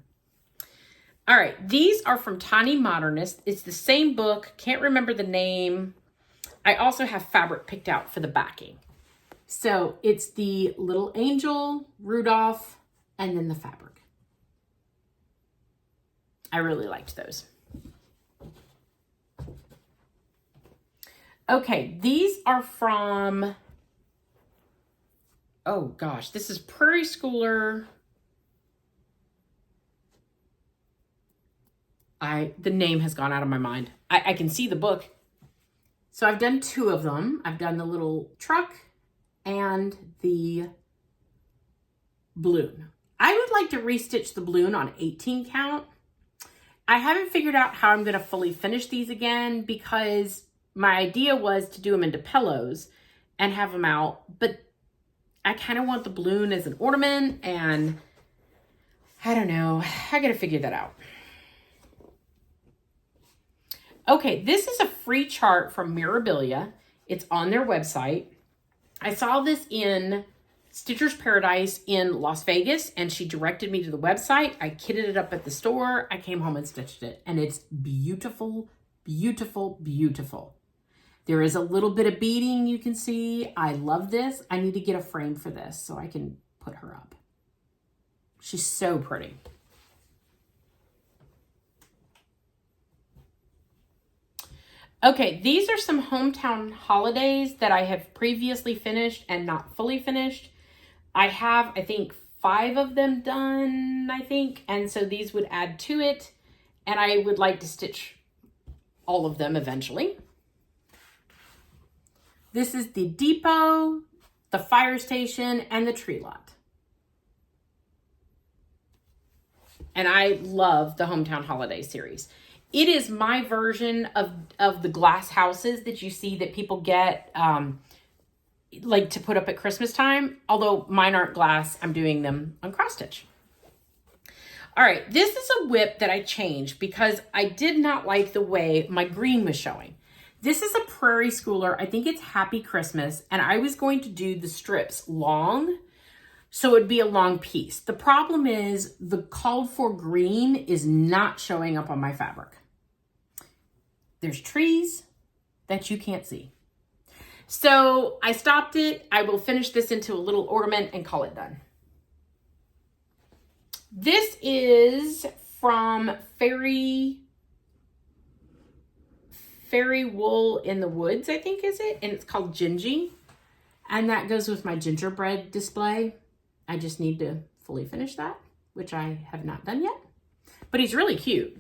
S1: All right, these are from Tiny Modernist. It's the same book, can't remember the name. I also have fabric picked out for the backing. So it's the little angel, Rudolph, and then the fabric. I really liked those. Okay, these are from, oh gosh, this is Prairie Schooler. The name has gone out of my mind. I can see the book. So I've done 2 of them. I've done the little truck and the balloon. I would like to restitch the balloon on 18 count. I haven't figured out how I'm going to fully finish these again because my idea was to do them into pillows and have them out, but I kind of want the balloon as an ornament, and I don't know. I got to figure that out. Okay, this is a free chart from Mirabilia. It's on their website. I saw this in Stitcher's Paradise in Las Vegas, and she directed me to the website. I kitted it up at the store. I came home and stitched it, and it's beautiful, beautiful, beautiful. There is a little bit of beading you can see. I love this. I need to get a frame for this so I can put her up. She's so pretty. Okay, these are some hometown holidays that I have previously finished and not fully finished. I have, I think, 5 of them done, I think. And so these would add to it. And I would like to stitch all of them eventually. This is the depot, the fire station, and the tree lot. And I love the Hometown Holiday series. It is my version of the glass houses that you see that people get like to put up at Christmas time. Although mine aren't glass, I'm doing them on cross stitch. All right, this is a whip that I changed because I did not like the way my green was showing. This is a Prairie Schooler. I think it's Happy Christmas, and I was going to do the strips long, so it'd be a long piece. The problem is the called for green is not showing up on my fabric. There's trees that you can't see. So I stopped it. I will finish this into a little ornament and call it done. This is from Fairy Wool in the Woods, I think is it? And it's called Gingy. And that goes with my gingerbread display. I just need to fully finish that, which I have not done yet. But he's really cute.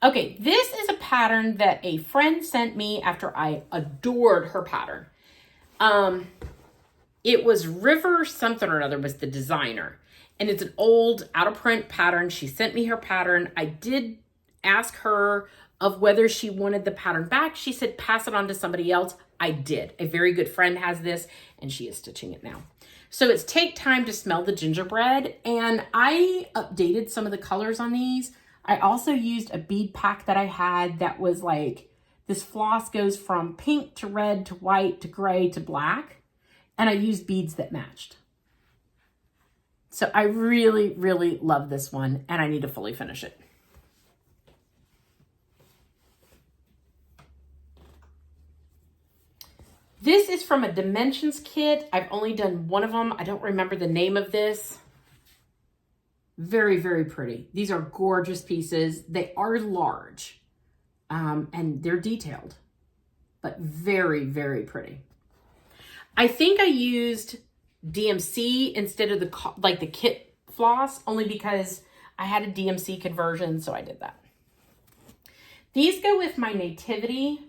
S1: Okay, this is a pattern that a friend sent me after I adored her pattern. It was River something or another was the designer. And it's an old out of print pattern. She sent me her pattern. I did ask her of whether she wanted the pattern back. She said, pass it on to somebody else. I did. A very good friend has this and she is stitching it now. So it's Take Time to Smell the Gingerbread. And I updated some of the colors on these. I also used a bead pack that I had that was like, this floss goes from pink to red to white to gray to black. And I used beads that matched. So I really, really love this one and I need to fully finish it. This is from a Dimensions kit. I've only done one of them. I don't remember the name of this. Very, very pretty. These are gorgeous pieces. They are large and they're detailed, but very, very pretty. I think I used DMC instead of the kit floss, only because I had a DMC conversion, so I did that. These go with my Nativity,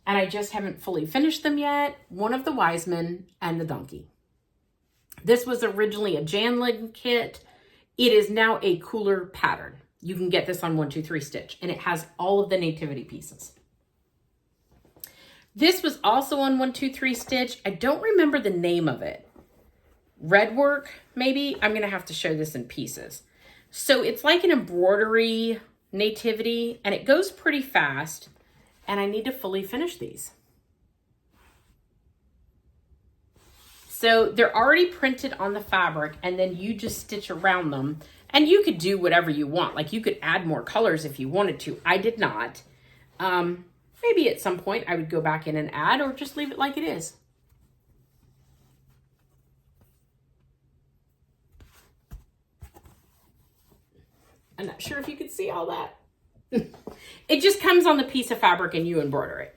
S1: and I just haven't fully finished them yet. One of the Wiseman and the Donkey. This was originally a Janlin kit. It is now a cooler pattern. You can get this on 1, 2, 3 stitch, and it has all of the Nativity pieces. This was also on 1, 2, 3 stitch. I don't remember the name of it. Red work, maybe? I'm gonna have to show this in pieces. So it's like an embroidery Nativity, and it goes pretty fast, and I need to fully finish these. So they're already printed on the fabric, and then you just stitch around them, and you could do whatever you want. Like you could add more colors if you wanted to. I did not. Maybe at some point I would go back in and add, or just leave it like it is. I'm not sure if you could see all that. It just comes on the piece of fabric and you embroider it.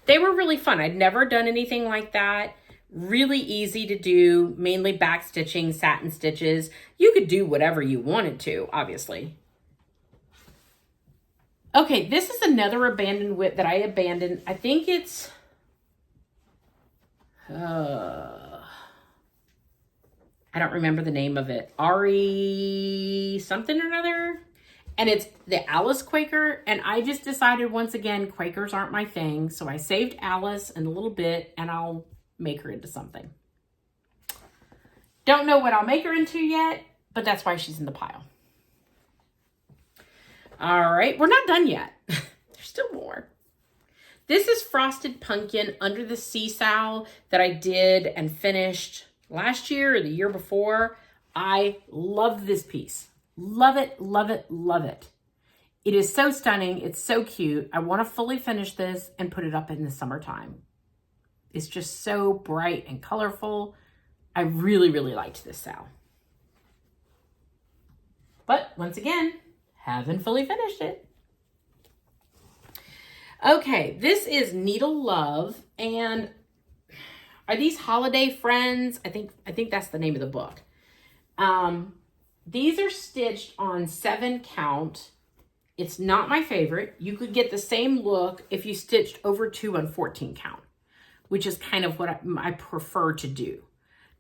S1: They were really fun. I'd never done anything like that. Really easy to do, mainly back stitching, satin stitches. You could do whatever you wanted to, obviously. Okay, this is another abandoned whip that I abandoned. I think it's, I don't remember the name of it. Ari something or another. And it's the Alice Quaker. And I just decided once again, Quakers aren't my thing. So I saved Alice in a little bit and I'll make her into something. Don't know what I'll make her into yet, but that's why she's in the pile. All right, we're not done yet. There's still more. This is Frosted Pumpkin Under the Seesaw that I did and finished last year or the year before. I love this piece. Love it, love it, love it. It is so stunning. It's so cute. I want to fully finish this and put it up in the summertime. It's just so bright and colorful. I really, really liked this Sal. But once again, haven't fully finished it. Okay, this is Needle Love, and are these Holiday Friends? I think that's the name of the book. These are stitched on 7 count, It's not my favorite. You could get the same look if you stitched over 2 on 14 count, which is kind of what I prefer to do.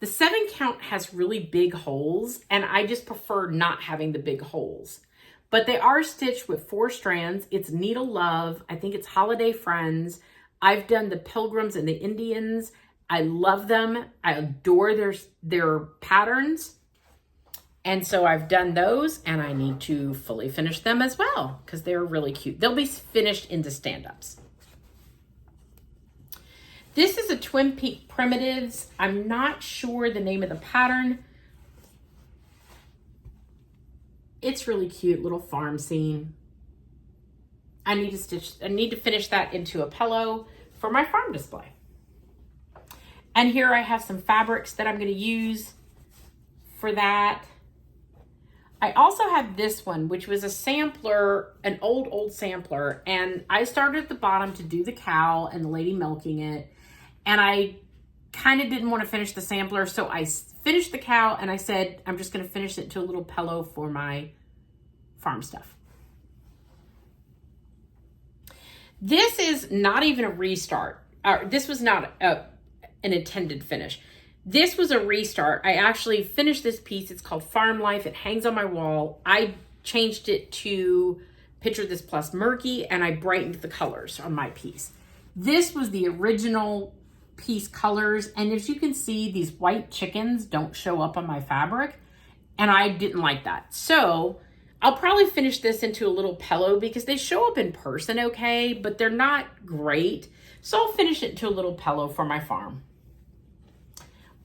S1: The 7 count has really big holes, and I just prefer not having the big holes. But they are stitched with 4 strands. It's Needle Love. I think it's Holiday Friends. I've done the Pilgrims and the Indians. I love them. I adore their patterns. And so I've done those, and I need to fully finish them as well because they're really cute. They'll be finished into stand-ups. This is a Twin Peak Primitives. I'm not sure the name of the pattern. It's really cute, little farm scene. I need to finish that into a pillow for my farm display. And here I have some fabrics that I'm going to use for that. I also have this one, which was a sampler, an old sampler, and I started at the bottom to do the cow and the lady milking it, and I kind of didn't want to finish the sampler, so I finished the cow, and I said I'm just going to finish it to a little pillow for my farm stuff. This is not even a restart. This was not an intended finish. This was a restart. I actually finished this piece. It's called Farm Life. It hangs on my wall. I changed it to Picture This Plus Murky, and I brightened the colors on my piece. This was the original piece colors, and as you can see, these white chickens don't show up on my fabric, and I didn't like that. So I'll probably finish this into a little pillow because they show up in person okay, but they're not great. So I'll finish it into a little pillow for my farm.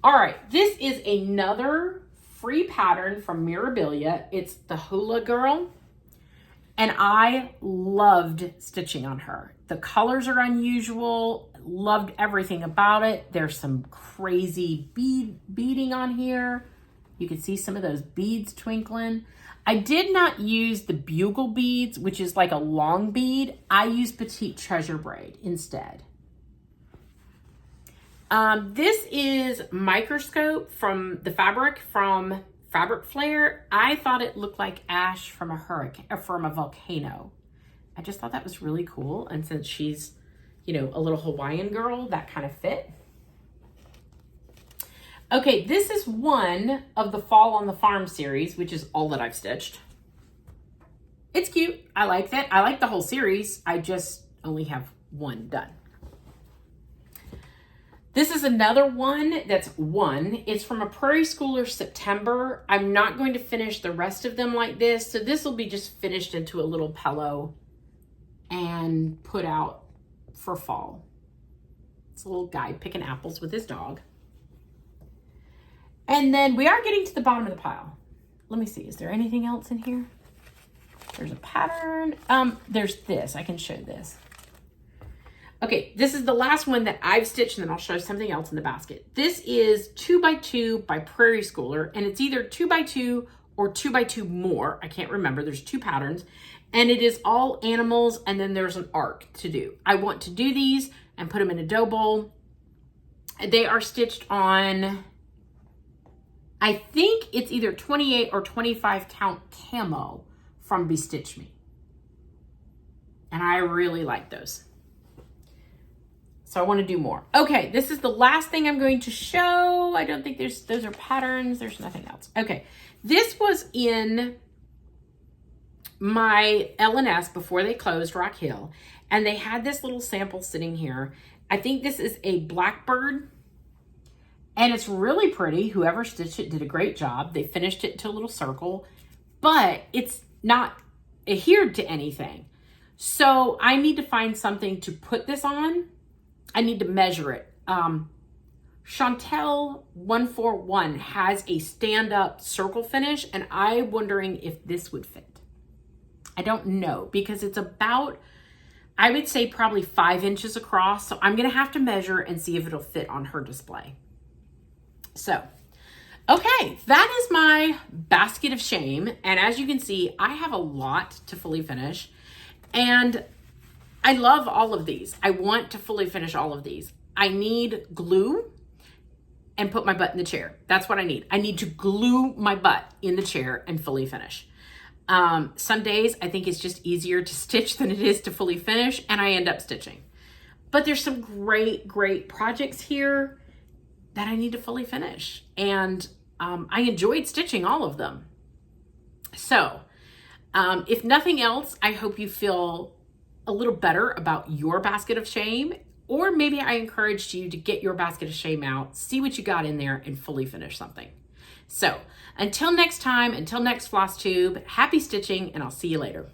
S1: All right, this is another free pattern from Mirabilia. It's the Hula Girl, and I loved stitching on her. The colors are unusual, loved everything about it. There's some crazy beading on here. You can see some of those beads twinkling. I did not use the bugle beads, which is like a long bead. I used Petite Treasure braid instead. This is Microscope from the fabric from Fabric Flare. I thought it looked like ash from a hurricane, or from a volcano. I just thought that was really cool. And since she's, you know, a little Hawaiian girl, that kind of fit. Okay, this is one of the Fall on the Farm series, which is all that I've stitched. It's cute. I like that. I like the whole series. I just only have one done. This is another one that's one. It's from a Prairie Schooler September. I'm not going to finish the rest of them like this. So this will be just finished into a little pillow and put out for fall. It's a little guy picking apples with his dog. And then we are getting to the bottom of the pile. Let me see, is there anything else in here? There's a pattern. There's this, I can show this. Okay, this is the last one that I've stitched, and then I'll show something else in the basket. This is 2x2 by Prairie Schooler, and it's either 2x2 or 2x2 more. I can't remember. There's 2 patterns, and it is all animals, and then there's an arc to do. I want to do these and put them in a dough bowl. They are stitched on, I think it's either 28 or 25 count camo from Bestitch Me. And I really like those. So I want to do more. Okay, this is the last thing I'm going to show. I don't think those are patterns. There's nothing else. Okay, this was in my L&S before they closed Rock Hill, and they had this little sample sitting here. I think this is a blackbird, and it's really pretty. Whoever stitched it did a great job. They finished it to a little circle, but it's not adhered to anything. So I need to find something to put this on. I need to measure it. Chantel 141 has a stand-up circle finish, and I'm wondering if this would fit. I don't know, because it's about, I would say probably 5 inches across. So I'm gonna have to measure and see if it'll fit on her display. So, okay, that is my basket of shame. And as you can see, I have a lot to fully finish. And I love all of these. I want to fully finish all of these. I need glue and put my butt in the chair. That's what I need. I need to glue my butt in the chair and fully finish. Some days I think it's just easier to stitch than it is to fully finish, and I end up stitching. But there's some great, great projects here that I need to fully finish. And I enjoyed stitching all of them. So if nothing else, I hope you feel a little better about your basket of shame, or maybe I encouraged you to get your basket of shame out, see what you got in there, and fully finish something. So until next time, until next Flosstube, happy stitching, and I'll see you later.